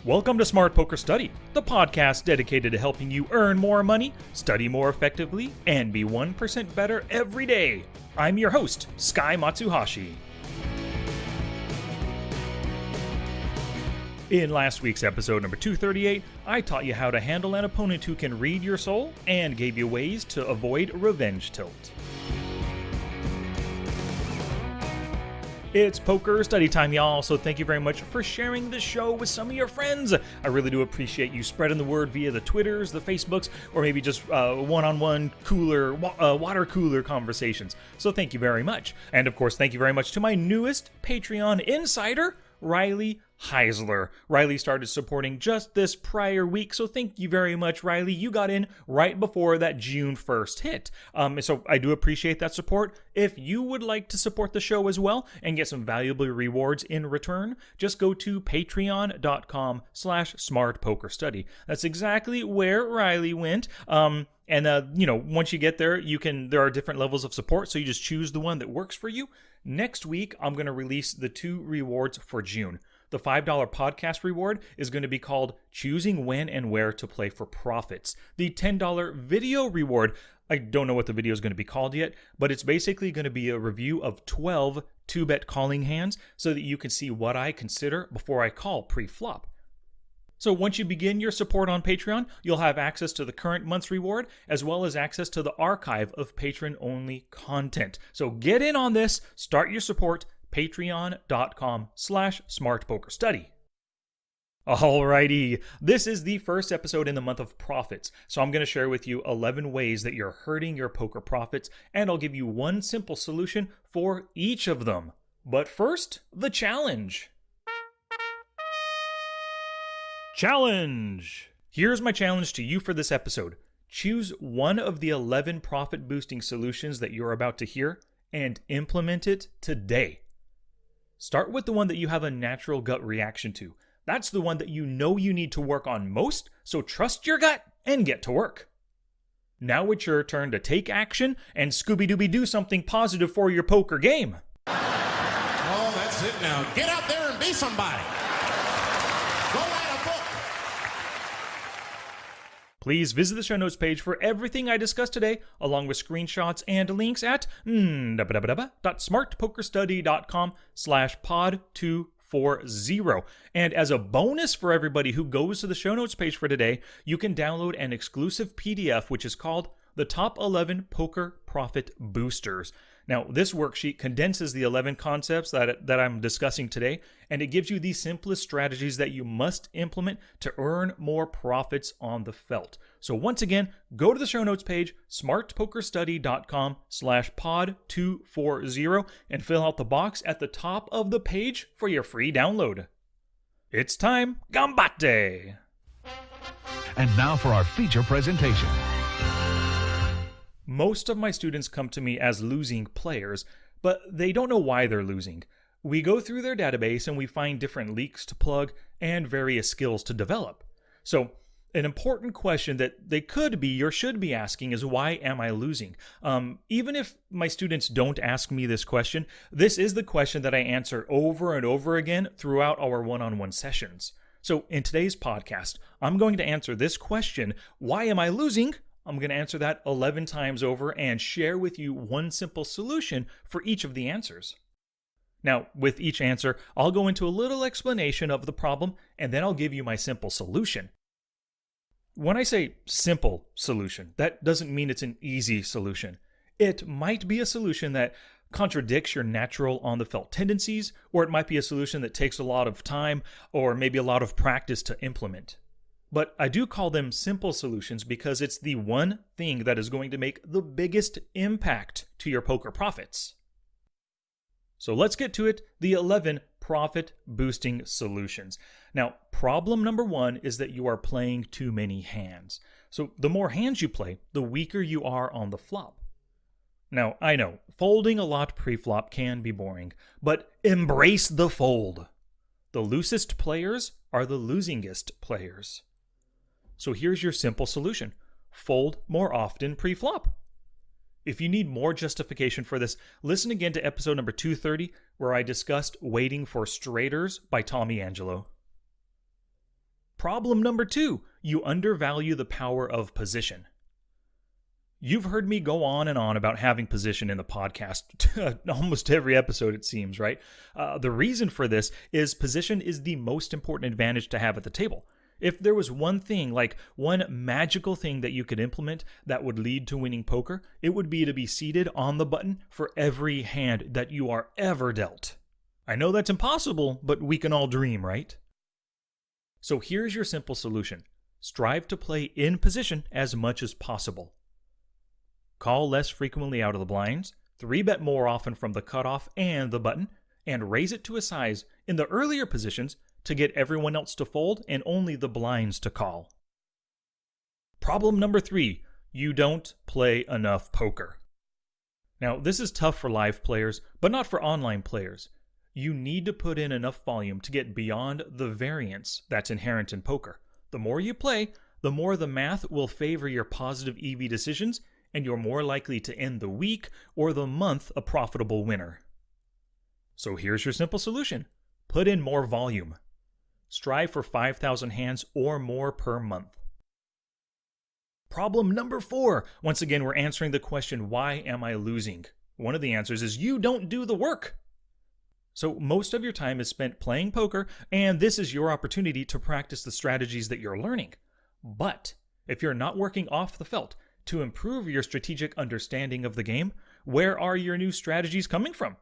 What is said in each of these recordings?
Welcome to Smart Poker Study, the podcast dedicated to helping you earn more money, study more effectively, and be 1% better every day. I'm your host, Sky Matsuhashi. In last week's episode number 238, I taught you how to handle an opponent who can read your soul and gave you ways to avoid revenge tilt. It's poker study time, y'all, so thank you very much for sharing the show with some of your friends. I really do appreciate you spreading the word via the Twitters, the Facebooks, or maybe just one-on-one water cooler conversations. So thank you very much. And of course, thank you very much to my newest Patreon insider, Riley Heisler. Riley started supporting just this prior week, so thank you very much, Riley. You got in right before that June 1st hit. So I do appreciate that support. If you would like to support the show as well and get some valuable rewards in return, just go to patreon.com/smartpokerstudy. That's exactly where Riley went. Once you get there, there are different levels of support, so you just choose the one that works for you. Next week, I'm going to release the 2 rewards for June. The $5 podcast reward is going to be called Choosing When and Where to Play for Profits. The $10 video reward, I don't know what the video is going to be called yet, but it's basically going to be a review of 12 2-bet calling hands so that you can see what I consider before I call pre-flop. So once you begin your support on Patreon, you'll have access to the current month's reward, as well as access to the archive of patron-only content. So get in on this, start your support, patreon.com/smartpokerstudy. Alrighty, this is the first episode in the month of profits, so I'm going to share with you 11 ways that you're hurting your poker profits, and I'll give you one simple solution for each of them. But first, the challenge. Challenge! Here's my challenge to you for this episode. Choose one of the 11 profit-boosting solutions that you're about to hear and implement it today. Start with the one that you have a natural gut reaction to. That's the one that you know you need to work on most, so trust your gut and get to work. Now it's your turn to take action and Scooby-Dooby do something positive for your poker game. Oh, that's it now. Get out there and be somebody. Go write a book. Please visit the show notes page for everything I discussed today, along with screenshots and links at smartpokerstudy.com/pod240. And as a bonus for everybody who goes to the show notes page for today, you can download an exclusive PDF, which is called The Top 11 Poker Profit Boosters. Now, this worksheet condenses the 11 concepts that I'm discussing today, and it gives you the simplest strategies that you must implement to earn more profits on the felt. So once again, go to the show notes page, smartpokerstudy.com/pod240, and fill out the box at the top of the page for your free download. It's time, gambate! And now for our feature presentation. Most of my students come to me as losing players, but they don't know why they're losing. We go through their database and we find different leaks to plug and various skills to develop. So, an important question that they could be or should be asking is, why am I losing? Even if my students don't ask me this question, this is the question that I answer over and over again throughout our one-on-one sessions. So, in today's podcast, I'm going to answer this question, why am I losing? I'm going to answer that 11 times over and share with you one simple solution for each of the answers. Now, with each answer, I'll go into a little explanation of the problem, and then I'll give you my simple solution. When I say simple solution, that doesn't mean it's an easy solution. It might be a solution that contradicts your natural on-the-felt tendencies, or it might be a solution that takes a lot of time or maybe a lot of practice to implement. But I do call them simple solutions because it's the one thing that is going to make the biggest impact to your poker profits. So let's get to it, the 11 profit-boosting solutions. Now, problem number 1 is that you are playing too many hands. So the more hands you play, the weaker you are on the flop. Now, I know, folding a lot pre-flop can be boring, but embrace the fold. The loosest players are the losingest players. So here's your simple solution. Fold more often pre-flop. If you need more justification for this, listen again to episode number 230, where I discussed Waiting for Straighters by Tommy Angelo. Problem number 2, you undervalue the power of position. You've heard me go on and on about having position in the podcast almost every episode, it seems, right? The reason for this is position is the most important advantage to have at the table. If there was one thing, like one magical thing that you could implement that would lead to winning poker, it would be to be seated on the button for every hand that you are ever dealt. I know that's impossible, but we can all dream, right? So here's your simple solution. Strive to play in position as much as possible. Call less frequently out of the blinds, 3-bet more often from the cutoff and the button, and raise it to a size in the earlier positions to get everyone else to fold and only the blinds to call. Problem number 3, you don't play enough poker. Now, this is tough for live players, but not for online players. You need to put in enough volume to get beyond the variance that's inherent in poker. The more you play, the more the math will favor your positive EV decisions, and you're more likely to end the week or the month a profitable winner. So here's your simple solution. Put in more volume. Strive for 5,000 hands or more per month. Problem number 4. Once again, we're answering the question, why am I losing? One of the answers is you don't do the work. So most of your time is spent playing poker, and this is your opportunity to practice the strategies that you're learning. But if you're not working off the felt to improve your strategic understanding of the game, where are your new strategies coming from?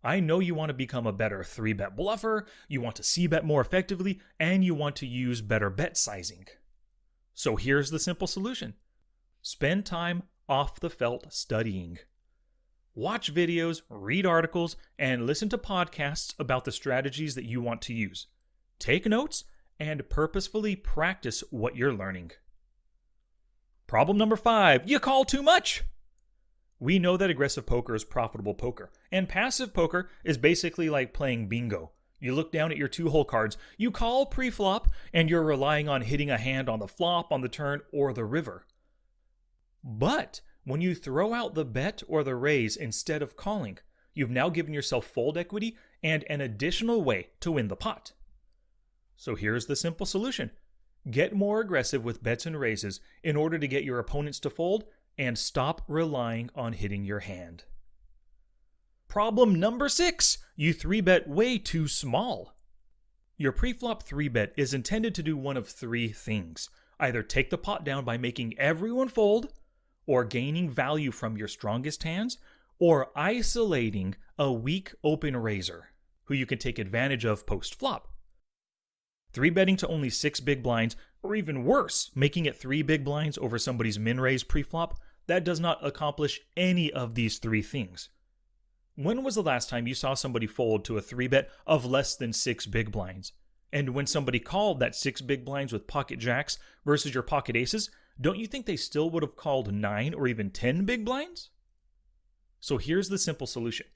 I know you want to become a better 3-bet bluffer, you want to c-bet more effectively, and you want to use better bet sizing. So here's the simple solution. Spend time off the felt studying. Watch videos, read articles, and listen to podcasts about the strategies that you want to use. Take notes and purposefully practice what you're learning. Problem number 5, you call too much. We know that aggressive poker is profitable poker, and passive poker is basically like playing bingo. You look down at your 2-hole cards, you call pre-flop, and you're relying on hitting a hand on the flop, on the turn, or the river. But when you throw out the bet or the raise instead of calling, you've now given yourself fold equity and an additional way to win the pot. So here's the simple solution. Get more aggressive with bets and raises in order to get your opponents to fold, and stop relying on hitting your hand. Problem number 6, you 3-bet way too small. Your pre-flop 3-bet is intended to do one of 3 things. Either take the pot down by making everyone fold, or gaining value from your strongest hands, or isolating a weak open raiser, who you can take advantage of post-flop. 3-betting to only 6 big blinds, or even worse, making it 3 big blinds over somebody's min-raise pre-flop, that does not accomplish any of these 3 things. When was the last time you saw somebody fold to a 3-bet of less than 6 big blinds? And when somebody called that 6 big blinds with pocket jacks versus your pocket aces, don't you think they still would have called 9 or even 10 big blinds? So here's the simple solution.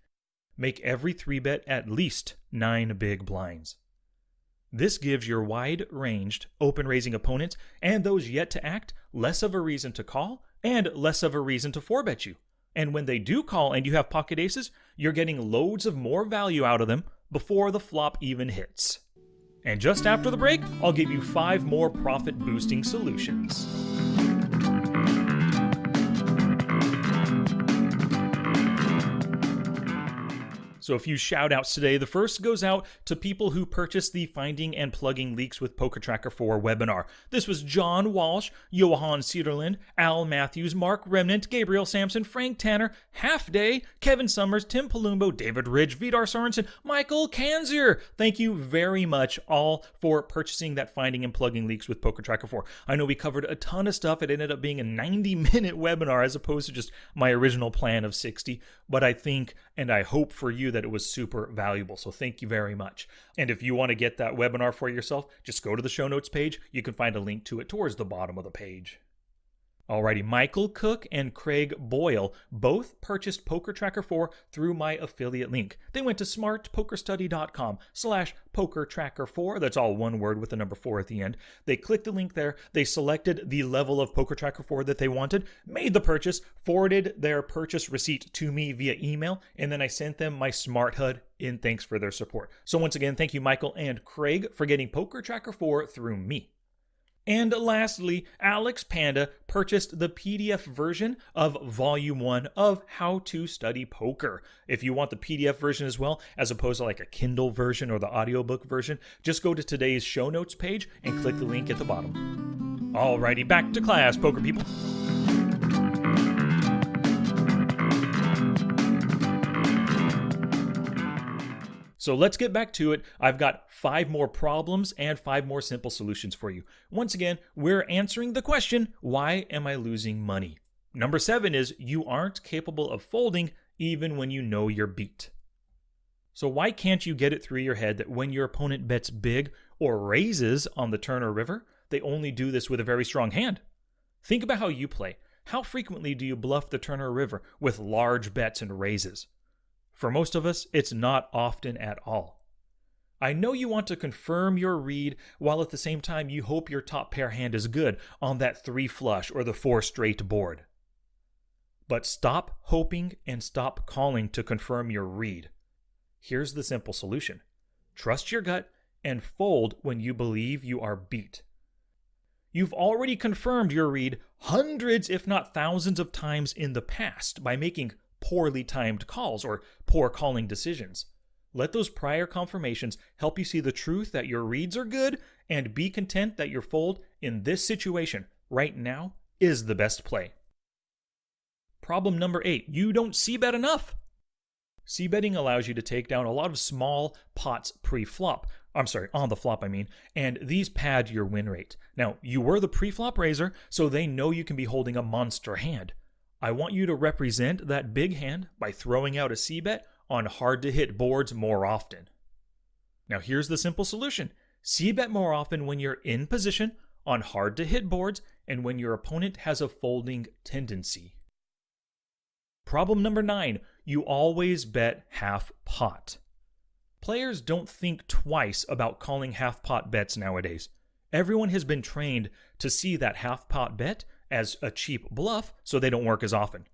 Make every 3-bet at least 9 big blinds. This gives your wide-ranged, open-raising opponents and those yet to act less of a reason to call and less of a reason to 4-bet you. And when they do call and you have pocket aces, you're getting loads of more value out of them before the flop even hits. And just after the break, I'll give you 5 more profit-boosting solutions. So a few shout-outs today. The first goes out to people who purchased the Finding and Plugging Leaks with Poker Tracker 4 webinar. This was John Walsh, Johan Cederlund, Al Matthews, Mark Remnant, Gabriel Sampson, Frank Tanner, Half Day, Kevin Summers, Tim Palumbo, David Ridge, Vidar Sorensen, Michael Kanzer. Thank you very much all for purchasing that Finding and Plugging Leaks with Poker Tracker 4. I know we covered a ton of stuff. It ended up being a 90-minute webinar as opposed to just my original plan of 60, but I think and I hope for you that it was super valuable. So thank you very much. And if you want to get that webinar for yourself, just go to the show notes page. You can find a link to it towards the bottom of the page. Alrighty, Michael Cook and Craig Boyle both purchased Poker Tracker 4 through my affiliate link. They went to smartpokerstudy.com/PokerTracker4. That's all one word with the number 4 at the end. They clicked the link there. They selected the level of Poker Tracker 4 that they wanted, made the purchase, forwarded their purchase receipt to me via email, and then I sent them my Smart HUD in thanks for their support. So once again, thank you, Michael and Craig, for getting Poker Tracker 4 through me. And lastly, Alex Panda purchased the PDF version of Volume 1 of How to Study Poker. If you want the PDF version as well, as opposed to like a Kindle version or the audiobook version, just go to today's show notes page and click the link at the bottom. Alrighty, back to class, poker people. So let's get back to it. I've got 5 more problems and 5 more simple solutions for you. Once again, we're answering the question, why am I losing money? Number 7 is you aren't capable of folding even when you know you're beat. So why can't you get it through your head that when your opponent bets big or raises on the turn or river, they only do this with a very strong hand? Think about how you play. How frequently do you bluff the turn or river with large bets and raises? For most of us, it's not often at all. I know you want to confirm your read while at the same time you hope your top pair hand is good on that 3 flush or the 4 straight board. But stop hoping and stop calling to confirm your read. Here's the simple solution. Trust your gut and fold when you believe you are beat. You've already confirmed your read hundreds if not thousands of times in the past by making poorly timed calls or poor calling decisions. Let those prior confirmations help you see the truth that your reads are good and be content that your fold in this situation right now is the best play. Problem number 8, you don't c-bet enough. C-betting allows you to take down a lot of small pots pre-flop. On the flop, and these pad your win rate. Now, you were the pre-flop raiser, so they know you can be holding a monster hand. I want you to represent that big hand by throwing out a c-bet on hard-to-hit boards more often. Now here's the simple solution. C-bet more often when you're in position on hard-to-hit boards and when your opponent has a folding tendency. Problem number 9, you always bet half pot. Players don't think twice about calling half pot bets nowadays. Everyone has been trained to see that half pot bet as a cheap bluff, so they don't work as often.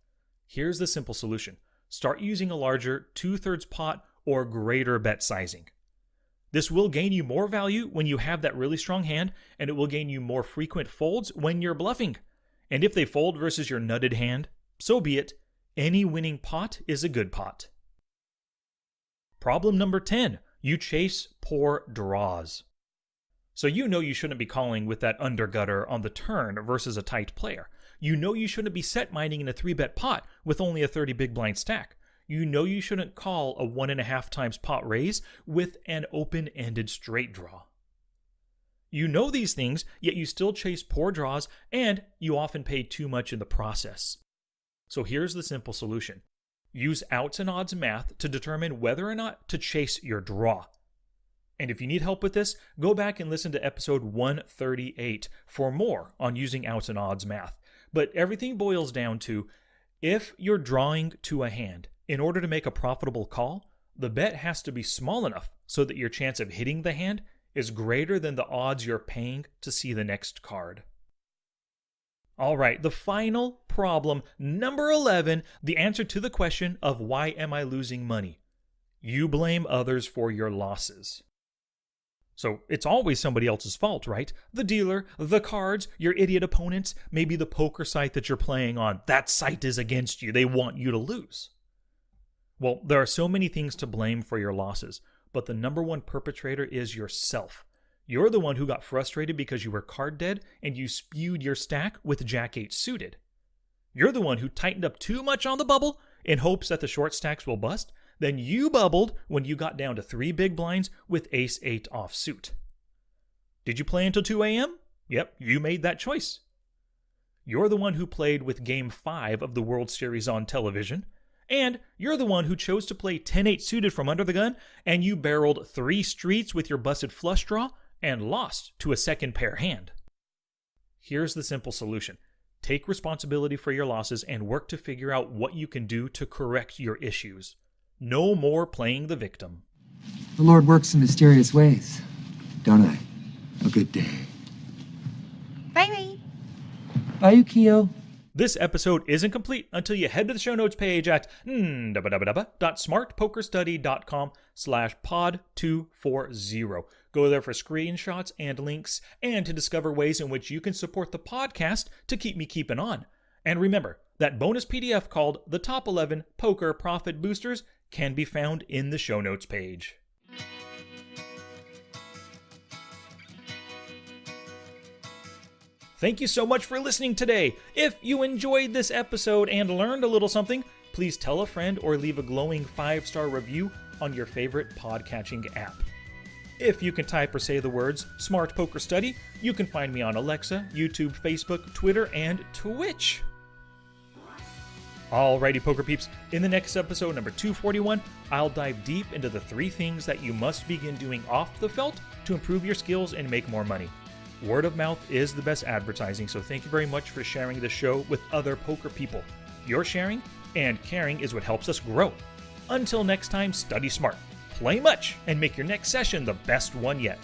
Here's the simple solution. Start using a larger 2/3 pot or greater bet sizing. This will gain you more value when you have that really strong hand, and it will gain you more frequent folds when you're bluffing. And if they fold versus your nutted hand, so be it. Any winning pot is a good pot. Problem number 10, you chase poor draws. So you know you shouldn't be calling with that undergutter on the turn versus a tight player. You know you shouldn't be set minding in a 3-bet pot with only a 30 big blind stack. You know you shouldn't call a 1.5 times pot raise with an open-ended straight draw. You know these things, yet you still chase poor draws and you often pay too much in the process. So here's the simple solution. Use outs and odds math to determine whether or not to chase your draw. And if you need help with this, go back and listen to episode 138 for more on using outs and odds math. But everything boils down to, if you're drawing to a hand, in order to make a profitable call, the bet has to be small enough so that your chance of hitting the hand is greater than the odds you're paying to see the next card. All right, the final problem, number 11, the answer to the question of why am I losing money? You blame others for your losses. So it's always somebody else's fault, right? The dealer, the cards, your idiot opponents, maybe the poker site that you're playing on. That site is against you. They want you to lose. Well, there are so many things to blame for your losses, but the number one perpetrator is yourself. You're the one who got frustrated because you were card dead and you spewed your stack with Jack-8 suited. You're the one who tightened up too much on the bubble in hopes that the short stacks will bust. Then you bubbled when you got down to 3 big blinds with Ace-8 offsuit. Did you play until 2 a.m.? Yep, you made that choice. You're the one who played with Game 5 of the World Series on television. And you're the one who chose to play 10-8 suited from under the gun, and you barreled 3 streets with your busted flush draw and lost to a second pair hand. Here's the simple solution. take responsibility for your losses and work to figure out what you can do to correct your issues. No more playing the victim. The Lord works in mysterious ways, don't I? A good day. Bye. Bye, Yukio. This episode isn't complete until you head to the show notes page at smartpokerstudy.com/pod240. Go there for screenshots and links and to discover ways in which you can support the podcast to keep me keeping on. And remember, that bonus PDF called The Top 11 Poker Profit Boosters can be found in the show notes page. Thank you so much for listening today. If you enjoyed this episode and learned a little something, please tell a friend or leave a glowing 5-star review on your favorite podcatching app. If you can type or say the words Smart Poker Study, you can find me on Alexa, YouTube, Facebook, Twitter, and Twitch. Alrighty, poker peeps, in the next episode, number 241, I'll dive deep into the 3 things that you must begin doing off the felt to improve your skills and make more money. Word of mouth is the best advertising, so thank you very much for sharing the show with other poker people. Your sharing and caring is what helps us grow. Until next time, study smart, play much, and make your next session the best one yet.